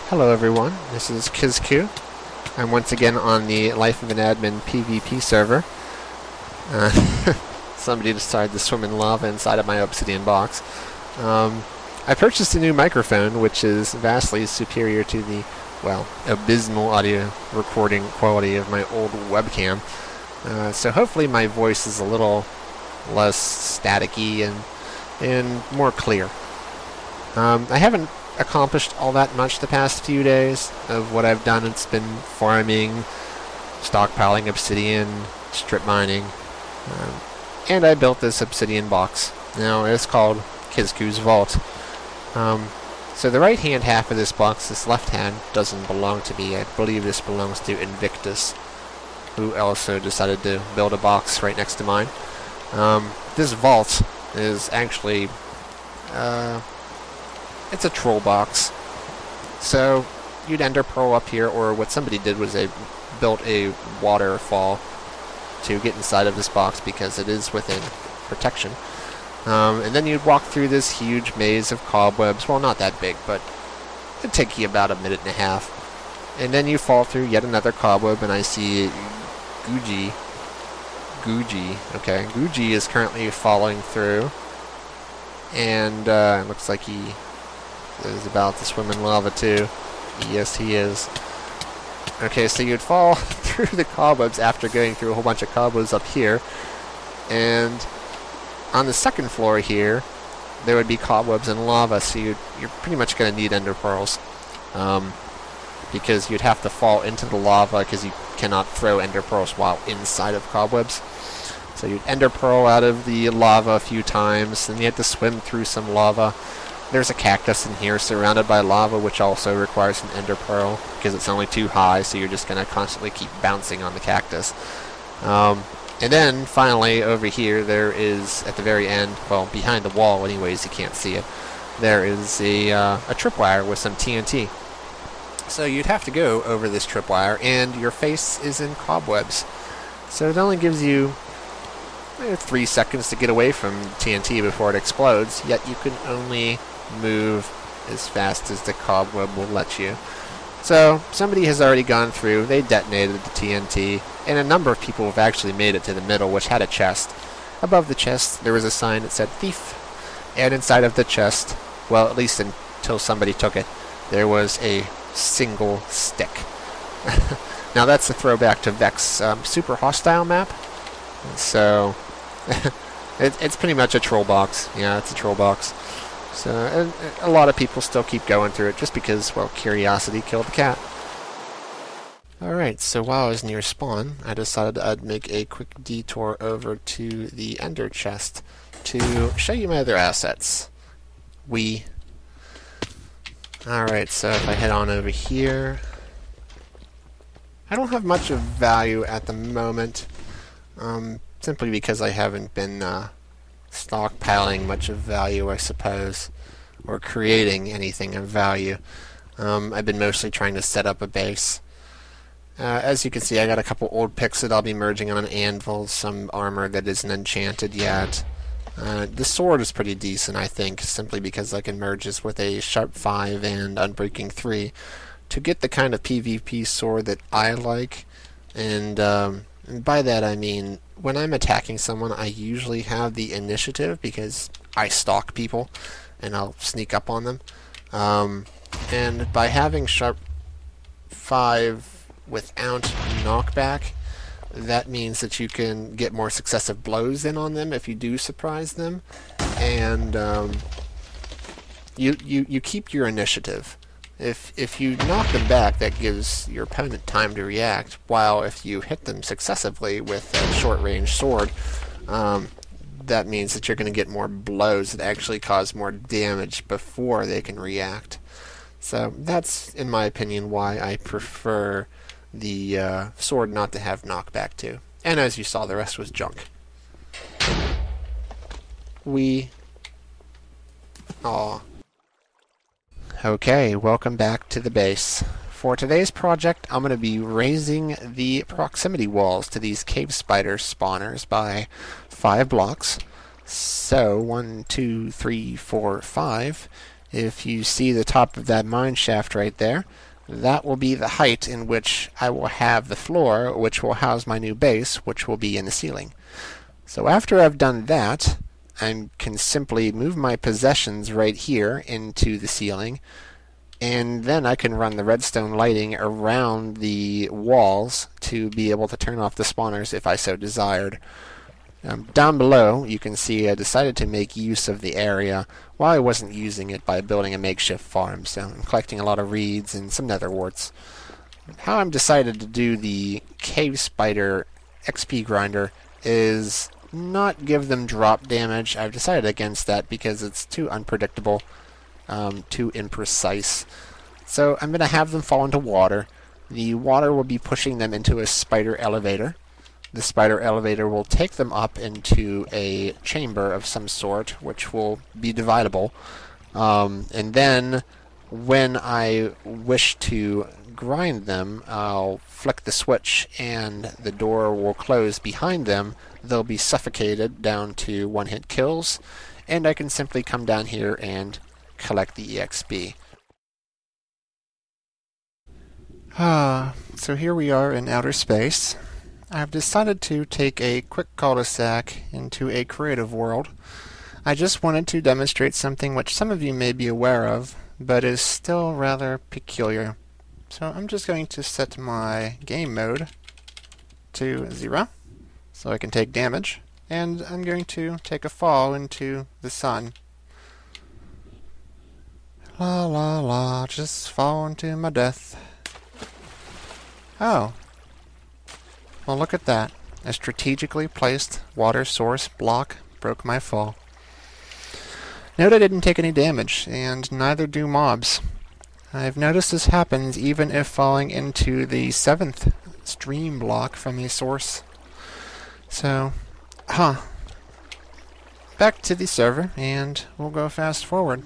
Hello everyone, this is KizQ. I'm once again on the Life of an Admin PvP server. Somebody decided to swim in lava inside of my obsidian box. I purchased a new microphone, which is vastly superior to the, well, abysmal audio recording quality of my old webcam. So hopefully my voice is a little less staticky and more clear. I haven't accomplished all that much the past few days. Of what I've done, it's been farming, stockpiling obsidian, strip mining, and I built this obsidian box. Now it's called KizQ's Vault. So the right hand half of this box, this left hand, doesn't belong to me. I believe this belongs to Invictus, who also decided to build a box right next to mine. This vault is actually it's a troll box. So you'd ender pearl up here, or what somebody did was they built a waterfall to get inside of this box because it is within protection. And then you'd walk through this huge maze of cobwebs. Well, not that big, but it'd take you about a minute and a half. And then you fall through yet another cobweb, and I see Guji. Okay, Guji is currently falling through, and it looks like he is about to swim in lava too. Yes, he is. Okay, so you'd fall through the cobwebs after going through a whole bunch of cobwebs up here, and on the second floor here there would be cobwebs and lava, so you're pretty much going to need ender pearls, because you'd have to fall into the lava because you cannot throw ender pearls while inside of cobwebs. So you'd ender pearl out of the lava a few times, and you have to swim through some lava. There's a cactus in here surrounded by lava, which also requires an ender pearl because it's only too high, so you're just going to constantly keep bouncing on the cactus. And then finally over here there is, at the very end, well, behind the wall anyways, you can't see it, there is a tripwire with some TNT. So you'd have to go over this tripwire, and your face is in cobwebs. So it only gives you 3 seconds to get away from TNT before it explodes, yet you can only move as fast as the cobweb will let you. So somebody has already gone through, they detonated the TNT, and a number of people have actually made it to the middle, which had a chest. Above the chest there was a sign that said thief, and inside of the chest, well, at least until somebody took it, there was a single stick. Now that's a throwback to Vex super hostile map, so it's pretty much a troll box. Yeah, it's a troll box. So, and a lot of people still keep going through it just because, well, curiosity killed the cat. Alright, so while I was near spawn, I decided I'd make a quick detour over to the ender chest to show you my other assets. Alright, so if I head on over here, I don't have much of value at the moment, simply because I haven't been stockpiling much of value, I suppose, or creating anything of value. I've been mostly trying to set up a base. As you can see, I got a couple old picks that I'll be merging on an anvil, some armor that isn't enchanted yet. The sword is pretty decent, I think, simply because I can merge this with a sharp 5 and unbreaking 3 to get the kind of PvP sword that I like. And by that I mean, when I'm attacking someone, I usually have the initiative because I stalk people and I'll sneak up on them. And by having sharp 5 without knockback, that means that you can get more successive blows in on them if you do surprise them, and you keep your initiative. If you knock them back, that gives your opponent time to react, while if you hit them successively with a short-range sword, that means that you're going to get more blows that actually cause more damage before they can react. So that's, in my opinion, why I prefer the sword not to have knockback too. And as you saw, the rest was junk. Aw. Okay, welcome back to the base. For today's project, I'm going to be raising the proximity walls to these cave spider spawners by 5 blocks. So, 1, 2, 3, 4, 5. If you see the top of that mine shaft right there, that will be the height in which I will have the floor, which will house my new base, which will be in the ceiling. So after I've done that, I can simply move my possessions right here into the ceiling, and then I can run the redstone lighting around the walls to be able to turn off the spawners if I so desired. Down below, you can see I decided to make use of the area while I wasn't using it by building a makeshift farm, so I'm collecting a lot of reeds and some nether warts. How I'm decided to do the cave spider XP grinder is not give them drop damage. I've decided against that because it's too unpredictable, too imprecise. So I'm going to have them fall into water. The water will be pushing them into a spider elevator. The spider elevator will take them up into a chamber of some sort, which will be dividable. And then, when I wish to grind them, I'll flick the switch and the door will close behind them. They'll be suffocated down to one-hit kills, and I can simply come down here and collect the EXP. So here we are in outer space. I've decided to take a quick cul-de-sac into a creative world. I just wanted to demonstrate something which some of you may be aware of, but is still rather peculiar. So I'm just going to set my game mode to 0, so I can take damage, and I'm going to take a fall into the sun. La la la, just fall into my death. Oh. Well, look at that. A strategically placed water source block broke my fall. Note I didn't take any damage, and neither do mobs. I've noticed this happens even if falling into the 7th stream block from a source. So, back to the server, and we'll go fast forward.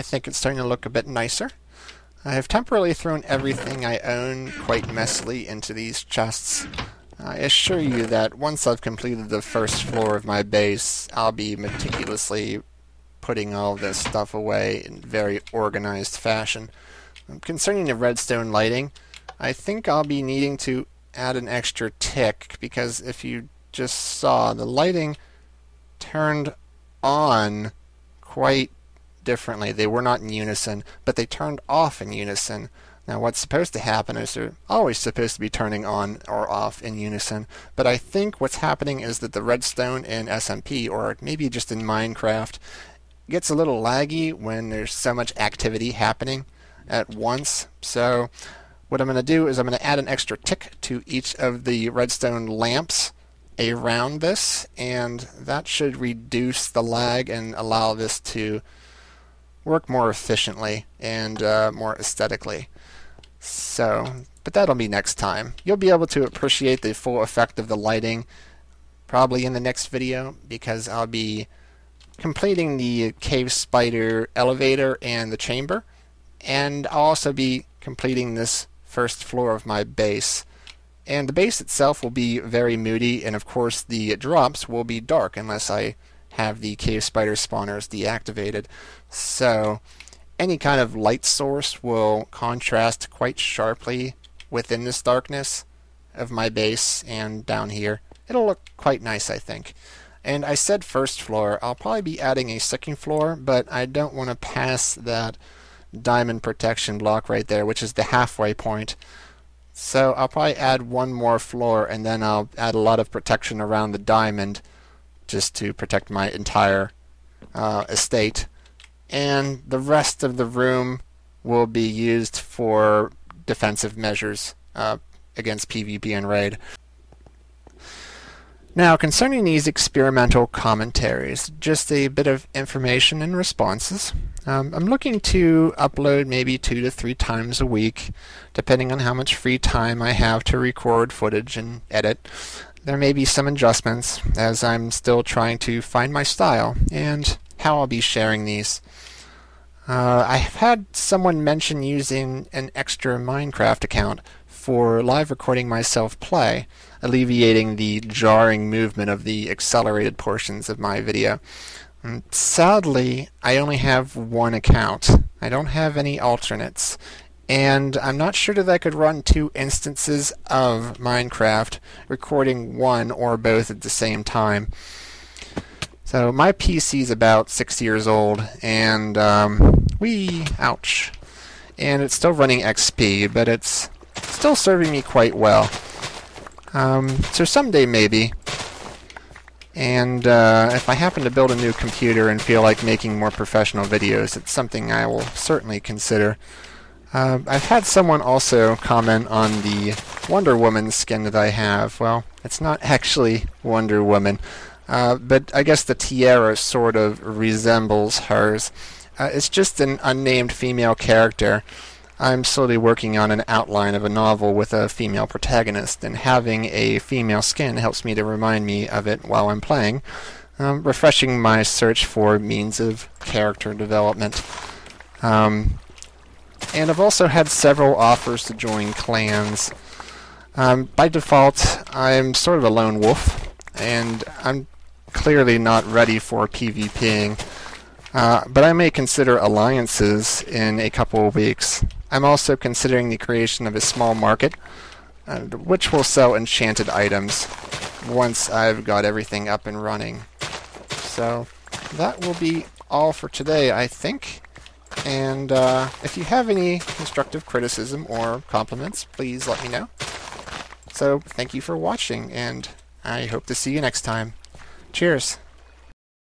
think it's starting to look a bit nicer. I have temporarily thrown everything I own quite messily into these chests. I assure you that once I've completed the first floor of my base, I'll be meticulously putting all this stuff away in very organized fashion. Concerning the redstone lighting, I think I'll be needing to add an extra tick, because if you just saw, the lighting turned on quite differently. They were not in unison, but they turned off in unison. Now what's supposed to happen is they're always supposed to be turning on or off in unison, but I think what's happening is that the redstone in SMP, or maybe just in Minecraft, gets a little laggy when there's so much activity happening at once. So what I'm going to do is I'm going to add an extra tick to each of the redstone lamps around this, and that should reduce the lag and allow this to work more efficiently and more aesthetically. So, but that'll be next time. You'll be able to appreciate the full effect of the lighting probably in the next video, because I'll be completing the cave spider elevator and the chamber, and I'll also be completing this first floor of my base. And the base itself will be very moody, and of course the drops will be dark unless I have the cave spider spawners deactivated. So any kind of light source will contrast quite sharply within this darkness of my base and down here. It'll look quite nice, I think. And I said first floor. I'll probably be adding a second floor, but I don't want to pass that diamond protection block right there, which is the halfway point. So I'll probably add one more floor, and then I'll add a lot of protection around the diamond just to protect my entire estate. And the rest of the room will be used for defensive measures against PvP and raid. Now, concerning these experimental commentaries, just a bit of information and responses. I'm looking to upload maybe 2 to 3 times a week, depending on how much free time I have to record footage and edit. There may be some adjustments, as I'm still trying to find my style and how I'll be sharing these. I have had someone mention using an extra Minecraft account for live recording myself play, alleviating the jarring movement of the accelerated portions of my video. Sadly, I only have one account. I don't have any alternates, and I'm not sure that I could run 2 instances of Minecraft, recording one or both at the same time. So my PC's about 6 years old, and ouch. And it's still running XP, but it's still serving me quite well. So someday maybe. And if I happen to build a new computer and feel like making more professional videos, it's something I will certainly consider. I've had someone also comment on the Wonder Woman skin that I have. Well, it's not actually Wonder Woman, but I guess the tiara sort of resembles hers. It's just an unnamed female character. I'm slowly working on an outline of a novel with a female protagonist, and having a female skin helps me to remind me of it while I'm playing, refreshing my search for means of character development. And I've also had several offers to join clans. By default, I'm sort of a lone wolf, and I'm clearly not ready for PvPing, but I may consider alliances in a couple of weeks. I'm also considering the creation of a small market, which will sell enchanted items once I've got everything up and running. So that will be all for today, I think. And if you have any constructive criticism or compliments, please let me know. So thank you for watching, and I hope to see you next time. Cheers!